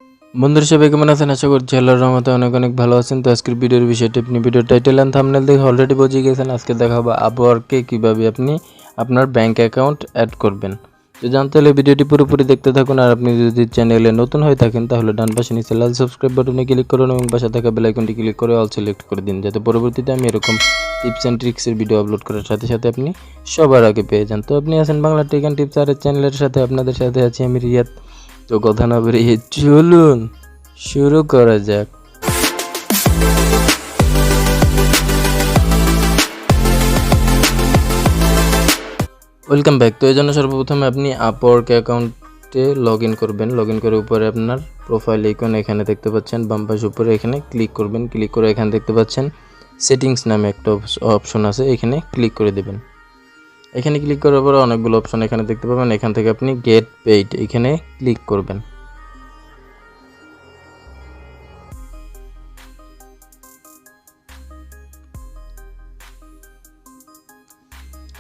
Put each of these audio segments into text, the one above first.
বন্ধুরা সবাই কেমন আছেন? আশা করছি আল্লাহর রহমতে অনেক অনেক ভালো আছেন। তো আজকের ভিডিওর বিষয়টি আপনি ভিডিওর টাইটেল এন্ড থাম্বনেল দেখে অলরেডি বুঝে গেছেন। আজকে দেখাবো আপওয়ার্কে কিভাবে আপনি আপনার ব্যাংক অ্যাকাউন্ট অ্যাড করবেন। তো জানতে হলে ভিডিওটি পুরোপুরি দেখতে থাকুন। আর আপনি যদি চ্যানেলে নতুন হয়ে থাকেন তাহলে ডান পাশে নিচে লাল সাবস্ক্রাইব বাটনে ক্লিক করুন এবং পাশে থাকা বেল আইকনটি ক্লিক করে অল সিলেক্ট করে দিন, যাতে পরবর্তীতে আমি এরকম টিপস অ্যান্ড ট্রিক্সের ভিডিও আপলোড করার সাথে সাথে আপনি সবার আগে পেয়ে যান। তো আপনি আছেন বাংলা টেক অ্যান্ড টিপস আর চ্যানেলের সাথে, আপনাদের সাথে আছি আমি রিয়াদ। তো কথা না বেরিয়ে চলুন শুরু করা যাক। Welcome back. তো এই জন্য সর্বপ্রথমে আপনি আপওয়ার্ক অ্যাকাউন্টে লগ ইন করবেন। লগ ইন করে উপরে আপনার প্রোফাইল আইকন এখানে দেখতে পাচ্ছেন, বাম পাশে উপরে এখানে ক্লিক করবেন। ক্লিক করে এখানে দেখতে পাচ্ছেন সেটিংস নামে একটা অপশন আছে, এখানে ক্লিক করে দেবেন। এখানে ক্লিক করার পরে অনেকগুলো অপশন এখানে দেখতে পাবেন। এখান থেকে আপনি গেট পেইড এখানে ক্লিক করবেন।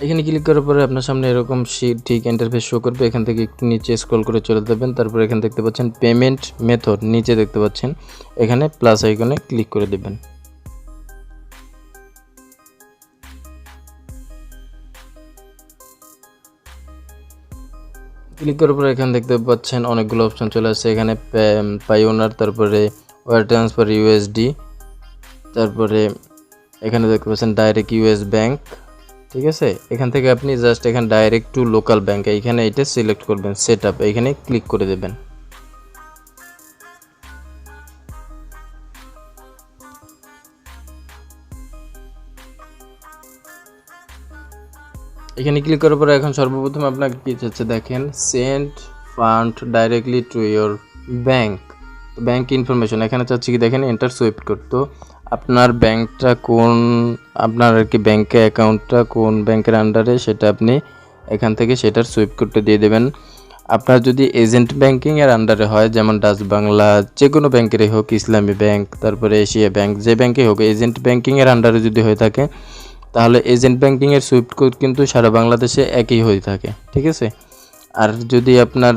এখানে ক্লিক করার পরে আপনার সামনে এরকম ঠিক ইন্টারফেস শো করবে। এখান থেকে একটু নিচে স্ক্রল করে চলে যাবেন। তারপর এখানে দেখতে পাচ্ছেন পেমেন্ট মেথড, নিচে দেখতে পাচ্ছেন এখানে প্লাস আইকনে ক্লিক করে দেবেন। ক্লিক করার পরে এখানে দেখতে পাচ্ছেন অনেকগুলো অপশন চলে আসছে। এখানে পাইওনার, তারপরে ওয়ার ট্রান্সফার ইউএসডি, তারপরে এখানে দেখতে পাচ্ছেন ডাইরেক্ট ইউএস ব্যাংক। ঠিক আছে, এখান থেকে আপনি জাস্ট এখানে ডাইরেক্ট টু লোকাল ব্যাংক এইখানে এটা সিলেক্ট করবেন, সেট আপ এখানে ক্লিক করে দেবেন। এখানে ক্লিক করার পরে এখন সর্বপ্রথম আপনাকে কি চাচ্ছে দেখেন, send fund directly to your bank. তো ব্যাংক ইনফরমেশন এখানে চাচ্ছে কি দেখেন, এন্টার সুইফট কোড। তো আপনার ব্যাংকটা কোন, আপনার আর কি ব্যাংকে অ্যাকাউন্টটা কোন ব্যাংকের আন্ডারে সেটা আপনি এখান থেকে সেটার সুইফট কোডটা দিয়ে দেবেন। আপনার যদি এজেন্ট ব্যাংকিংয়ের আন্ডারে হয়, যেমন ডাচ বাংলা, যে কোনো ব্যাংকেরই হোক, ইসলামী ব্যাংক, তারপরে এশিয়া ব্যাংক, যে ব্যাংকে হোক, এজেন্ট ব্যাংকিংয়ের আন্ডারে যদি হয়ে থাকে তাহলে এজেন্ট ব্যাংকিংয়ের সুইফট কোড কিন্তু সারা বাংলাদেশে একই হয়ে থাকে। ঠিক আছে, আর যদি আপনার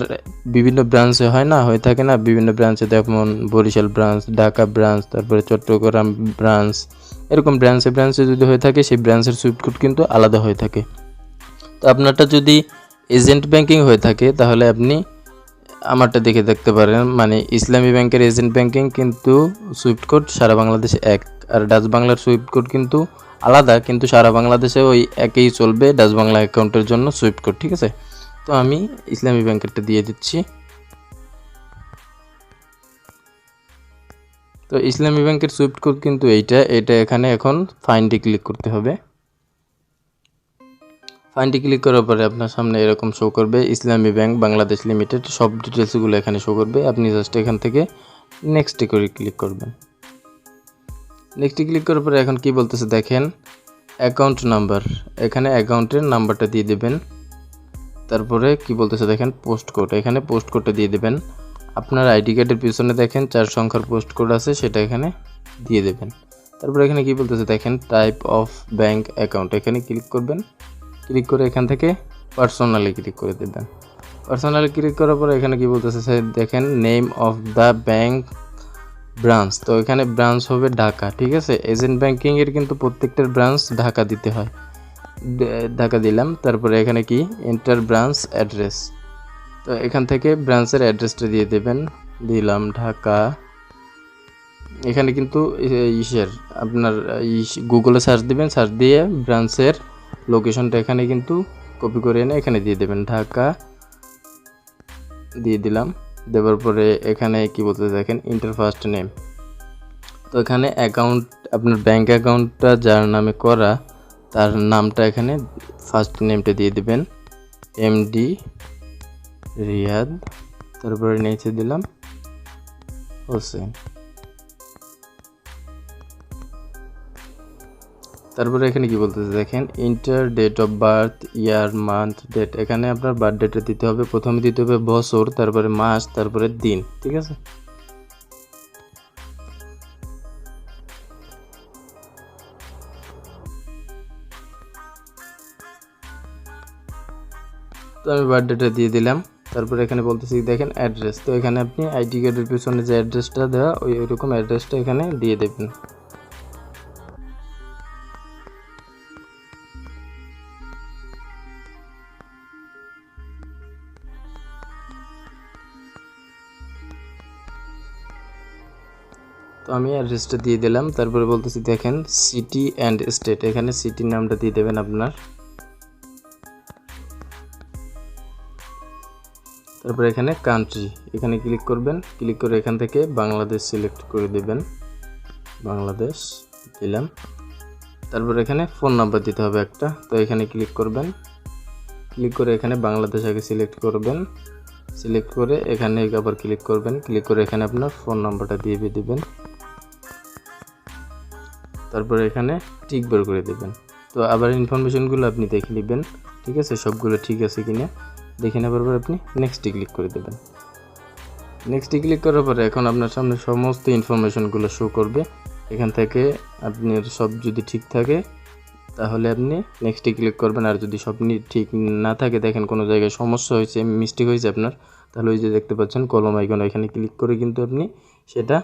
বিভিন্ন ব্রাঞ্চে হয়ে থাকে না, বিভিন্ন ব্রাঞ্চে যেমন বরিশাল ব্রাঞ্চ, ঢাকা ব্রাঞ্চ, তারপরে চট্টগ্রাম ব্রাঞ্চ, এরকম ব্রাঞ্চে যদি হয়ে থাকে সেই ব্রাঞ্চের সুইফট কোড কিন্তু আলাদা হয়ে থাকে। তো আপনারটা যদি এজেন্ট ব্যাংকিং হয়ে থাকে তাহলে আপনি আমারটা দেখে দেখতে পারেন, মানে ইসলামী ব্যাংকের এজেন্ট ব্যাংকিং কিন্তু সুইফট কোড সারা বাংলাদেশে এক, আর ডাচ বাংলার সুইফট কোড কিন্তু আলাদা, কিন্তু সারা বাংলাদেশে ওই একই চলবে ডাচ বাংলা অ্যাকাউন্টের জন্য সুইফট কোড। ঠিক আছে, তো আমি ইসলামী ব্যাংকেরটা দিয়ে দিচ্ছি। তো ইসলামী ব্যাংকের সুইফট কোড কিন্তু এটা এখানে এখন ফাইন্ডে ক্লিক করতে হবে। ফাইন্ডে ক্লিক করার পরে আপনার সামনে এরকম শো করবে ইসলামী ব্যাংক বাংলাদেশ লিমিটেড, সব ডিটেলসগুলো এখানে শো করবে। আপনি জাস্ট এখান থেকে নেক্সটে করে ক্লিক করবেন। নেক্সটে ক্লিক করার পরে এখন কি বলতেছে দেখেন, অ্যাকাউন্ট নাম্বার, এখানে অ্যাকাউন্টের নাম্বারটা দিয়ে দেবেন। তারপরে কি বলতেছে দেখেন, পোস্ট কোড, এখানে পোস্ট কোডটা দিয়ে দেবেন। আপনার আইডি কার্ডের পিছনে দেখেন 4 সংখ্যার পোস্ট কোড আছে, সেটা এখানে দিয়ে দেবেন। তারপরে এখানে কি বলতেছে দেখেন, টাইপ অফ ব্যাংক অ্যাকাউন্ট, এখানে ক্লিক করবেন। ক্লিক করে এখান থেকে পার্সোনালি ক্লিক করে দেবেন। পার্সোনালি ক্লিক করার পরে এখানে কি বলতেছে দেখেন, name of the bank branch. তো এখানে ব্রাঞ্চ হবে ঢাকা। ঠিক আছে, এজেন্ট ব্যাংকিংয়ের কিন্তু প্রত্যেকটার ব্রাঞ্চ ঢাকা দিতে হয়, ঢাকা দিলাম। তারপরে এখানে কি এন্টার ব্রাঞ্চ অ্যাড্রেস, তো এখান থেকে ব্রাঞ্চের অ্যাড্রেসটা দিয়ে দেবেন, দিলাম ঢাকা। এখানে কিন্তু আপনার গুগলে সার্চ দিবেন, সার্চ দিয়ে ব্রাঞ্চের লোকেশনটা এখানে কিন্তু কপি করে এনে এখানে দিয়ে দেবেন, ঢাকা দিয়ে দিলাম। দেওয়ার পরে এখানে কি বলতে দেখেন, ইন্টার ফার্স্ট নেম। তো এখানে অ্যাকাউন্ট, আপনার ব্যাংক অ্যাকাউন্টটা যার নামে করা তার নামটা এখানে ফার্স্ট নেমটা দিয়ে দিবেন, এমডি রিয়াদ। তারপরে নিচে দিলাম হোসেন। তারপরে এখানে কি বলতেছে দেখেন, enter date of birth, year, month, date. এখানে আপনার বার্থডেটা দিতে হবে, প্রথমে দিতে হবে বছর, তারপরে মাস, তারপরে দিন। ঠিক আছে, তো আমি বার্থডেটা দিয়ে দিলাম। তারপরে এখানে বলতেছি দেখেন অ্যাড্রেস, তো এখানে আপনি আইডি কার্ডের পিছনে যে অ্যাড্রেসটা দেওয়া ওইরকম অ্যাড্রেসটা এখানে দিয়ে দেবেন। তো আমি অ্যাড্রেসটা দিয়ে দিলাম। তারপরে বলতেছি দেখেন সিটি অ্যান্ড স্টেট, এখানে সিটির নামটা দিয়ে দেবেন আপনার। তারপরে এখানে কান্ট্রি, এখানে ক্লিক করবেন, ক্লিক করে এখান থেকে বাংলাদেশ সিলেক্ট করে দেবেন, বাংলাদেশ দিলাম। তারপর এখানে ফোন নাম্বার দিতে হবে একটা, তো এখানে ক্লিক করবেন, ক্লিক করে এখানে বাংলাদেশ আগে সিলেক্ট করবেন, সিলেক্ট করে এখানে আবার ক্লিক করবেন, ক্লিক করে এখানে আপনার ফোন নাম্বারটা দিয়ে দিবেন। তারপরে এখানে টিক বের করে দেবেন। তো আবার ইনফরমেশনগুলো আপনি দেখে নেবেন, ঠিক আছে, সবগুলো ঠিক আছে কিনা দেখে নেবার পর আপনি নেক্সটে ক্লিক করে দেবেন। নেক্সটে ক্লিক করার পরে এখন আপনার সামনে সমস্ত ইনফরমেশনগুলো শো করবে। এখান থেকে আপনার সব যদি ঠিক থাকে তাহলে আপনি নেক্সটে ক্লিক করবেন, আর যদি সব ঠিক না থাকে, দেখেন কোনো জায়গায় সমস্যা হয়েছে, মিস্টেক হয়েছে আপনার, তাহলে ওই যে দেখতে পাচ্ছেন কলম আইকন, এখানে ক্লিক করে কিন্তু আপনি সেটা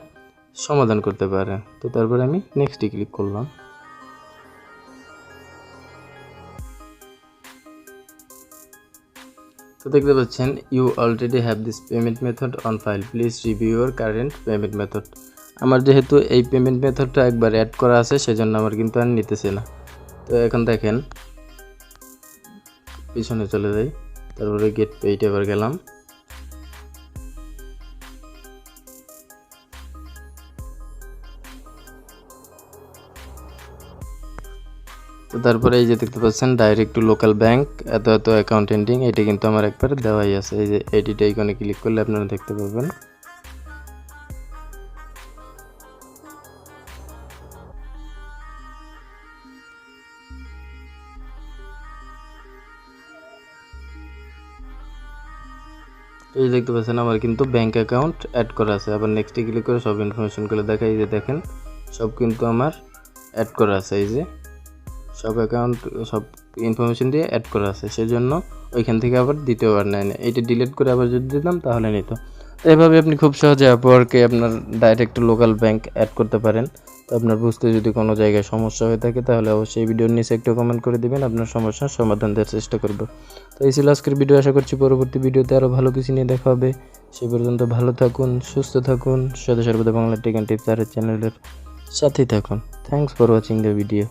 সমাধান করতে পারেন। তো তারপরে আমি নেক্সটে ক্লিক করলাম। তো দেখতে পাচ্ছেন you already have this payment method on file, please review your current payment method. আমার যেহেতু এই পেমেন্ট মেথডটা একবার অ্যাড করা আছে সেজন্য আমার কিন্তু আর নিতেছে না। তো এখন দেখেন পিছনে চলে যাই, তারপরে গেট পেইড এবার গেলাম। তো তারপরে এই যে দেখতে পাচ্ছেন ডাইরেক্ট টু লোকাল ব্যাংক, এত এত অ্যাকাউন্ট এন্ডিং, এটা কিন্তু আমার একবার দেওয়াই আছে। এই যে এডিট আইকনে ক্লিক করলে আপনারা দেখতে পাবেন। এই দেখতে পাচ্ছেন আমার কিন্তু ব্যাংক অ্যাকাউন্ট অ্যাড করা আছে। আবার নেক্সটে ক্লিক করে সব ইনফরমেশনগুলো দেখা, এই যে দেখেন সব কিন্তু আমার অ্যাড করা আছে, এই যে সব অ্যাকাউন্ট সব ইনফরমেশন দিয়ে অ্যাড করা আছে, সেজন্য ওইখান থেকে আবার দ্বিতীয়বার নেয় না। এইটা ডিলিট করে আবার যদি দিতাম তাহলে নিত। তো এভাবে আপনি খুব সহজে আপওয়ার্কে আপনার ডাইরেক্ট লোকাল ব্যাংক অ্যাড করতে পারেন। তো আপনার বুঝতে যদি কোনো জায়গায় সমস্যা হয়ে থাকে তাহলে অবশ্যই ভিডিওর নিচে একটু কমেন্ট করে দিবেন, আপনার সমস্যার সমাধান দেওয়ার চেষ্টা করব। তো এই ছিল আজকের ভিডিও, আশা করছি পরবর্তী ভিডিওতে আরও ভালো কিছু নিয়ে দেখা হবে। সেই পর্যন্ত ভালো থাকুন, সুস্থ থাকুন, সদা সর্বদা বাংলা টেক অ্যান্ড টিপস চ্যানেলের সাথেই থাকুন। Thanks for watching the video.